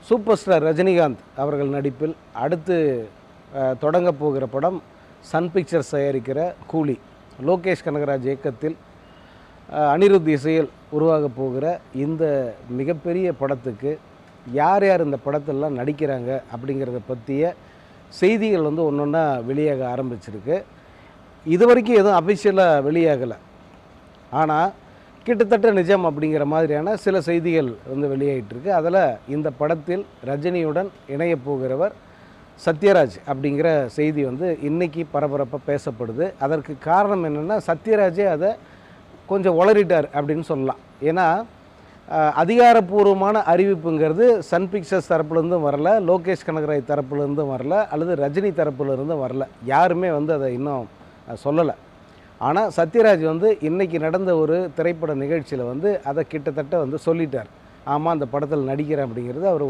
Super star Rajinikanth அவர்கள் நடிப்பில் அடுத்து தொடங்க போகிற படம் சன் பிக்சர்ஸ் தயாரிக்கிற கூலி. லோகேஷ் கனகராஜ் இயக்கத்தில் அனிருத் இசையில் உருவாக போகிற இந்த மிகப்பெரிய படத்துக்கு யார் யார் இந்த படத்திலலாம் நடிக்கிறாங்க அப்படிங்கிறத பற்றிய செய்திகள் ஒன்று ஒன்றா வெளியாக ஆரம்பிச்சிருக்கு. இது வரைக்கும் எதுவும் அஃபிஷியலாக வெளியாகலை. ஆனால் கிட்டத்தட்ட நிஜம் அப்படிங்கிற மாதிரியான சில செய்திகள் வெளியாகிட்டுருக்கு. அதில் இந்த படத்தில் ரஜினியுடன் இணைய போகிறவர் சத்யராஜ் அப்படிங்கிற செய்தி இன்றைக்கி பரபரப்பாக பேசப்படுது. அதற்கு காரணம் என்னென்னா, சத்யராஜே அதை கொஞ்சம் உளறிட்டார் அப்படின்னு சொல்லலாம். ஏன்னா அதிகாரப்பூர்வமான அறிவிப்புங்கிறது சன் பிக்சர்ஸ் தரப்புலேருந்தும் வரல, லோகேஷ் கனகராஜ் தரப்புலேருந்தும் வரல, அல்லது ரஜினி தரப்புலேருந்தும் வரல. யாருமே அதை இன்னும் சொல்லலை. ஆனால் சத்யராஜ் இன்றைக்கி நடந்த ஒரு திரைப்பட நிகழ்ச்சியில் அதை கிட்டத்தட்ட சொல்லிட்டார். ஆமாம், அந்த படத்தில் நடிக்கிறேன் அப்படிங்கிறது அவர்